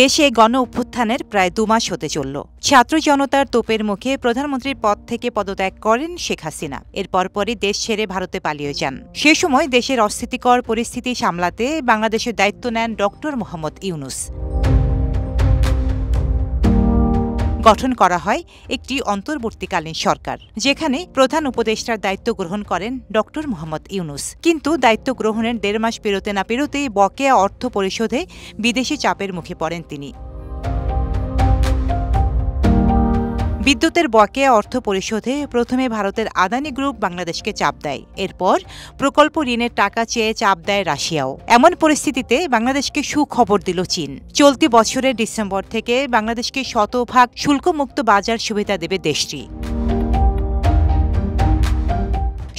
দেশে গণ অভ্যুত্থানের প্রায় ২ মাস হতে চলল। ছাত্র জনতার তোপের মুখে প্রধানমন্ত্রীর পদ থেকে পদত্যাগ করেন শেখ হাসিনা। এর পরপরই দেশ ছেড়ে ভারতে পালিয়ে যান। সে সময় দেশের অস্থিতিকর পরিস্থিতি সামলাতে বাংলাদেশের দায়িত্ব নেন ডক্টর মোহাম্মদ ইউনূস। গঠন করা হয় একটি অন্তর্বর্তীকালীন সরকার, যেখানে প্রধান উপদেষ্টার দায়িত্ব গ্রহণ করেন ডক্টর মোহাম্মদ ইউনূস। কিন্তু দায়িত্ব গ্রহণের ১.৫ মাস পেরোতে না পেরোতেই বকেয়া অর্থ পরিশোধে বিদেশি চাপের মুখে পড়েন তিনি। বিদ্যুতের বকেয়া অর্থ পরিশোধে প্রথমে ভারতের আদানি গ্রুপ বাংলাদেশকে চাপ দেয়। এরপর প্রকল্প ঋণের টাকা চেয়ে চাপ দেয় রাশিয়াও। এমন পরিস্থিতিতে বাংলাদেশকে সুখবর দিল চীন। চলতি বছরের ডিসেম্বর থেকে বাংলাদেশকে ১০০% শুল্কমুক্ত বাজার সুবিধা দেবে দেশটি।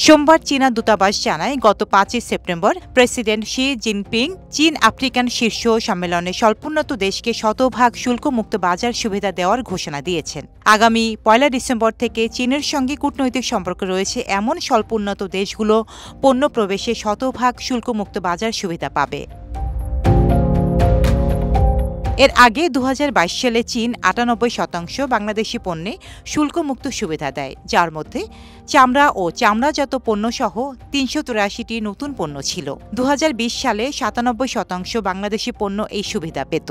সোমবার চীনা দূতাবাস জানায়, গত ৫ই সেপ্টেম্বর প্রেসিডেন্ট শি জিনপিং চীন আফ্রিকান শীর্ষ সম্মেলনে স্বল্পোন্নত দেশকে ১০০% শুল্কমুক্ত বাজার সুবিধা দেওয়ার ঘোষণা দিয়েছেন। আগামী ১ ডিসেম্বর থেকে চীনের সঙ্গে কূটনৈতিক সম্পর্ক রয়েছে এমন স্বল্পোন্নত দেশগুলো পণ্য প্রবেশে ১০০% শুল্কমুক্ত বাজার সুবিধা পাবে। এর আগে ২০২২ সালে চীন ৯৮% বাংলাদেশি পণ্যে শুল্কমুক্ত সুবিধা দেয়, যার মধ্যে চামড়া ও চামড়াজাত পণ্য সহ ৩৮৩টি নতুন পণ্য ছিল। ২০২০ সালে ৯৭% বাংলাদেশি পণ্য এই সুবিধা পেত।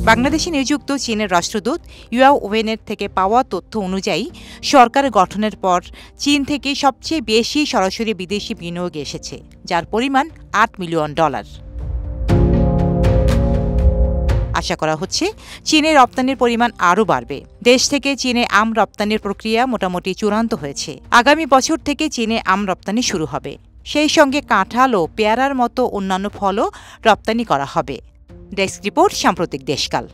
বাংলাদেশে নিযুক্ত চীনের রাষ্ট্রদূত ইয়াও ওয়েনের থেকে পাওয়া তথ্য অনুযায়ী সরকার গঠনের পর চীন থেকে সবচেয়ে বেশি সরাসরি বিদেশি বিনিয়োগ এসেছে, যার পরিমাণ $৮ মিলিয়ন। আশা করা হচ্ছে চীনের রপ্তানির পরিমাণ আরও বাড়বে। দেশ থেকে চীনে আম রপ্তানির প্রক্রিয়া মোটামুটি চূড়ান্ত হয়েছে। আগামী বছর থেকে চীনে আম রপ্তানি শুরু হবে। সেই সঙ্গে কাঁঠাল ও পেয়ারার মতো অন্যান্য ফলও রপ্তানি করা হবে। ডেস্ক রিপোর্ট, সাম্প্রতিক দেশকাল।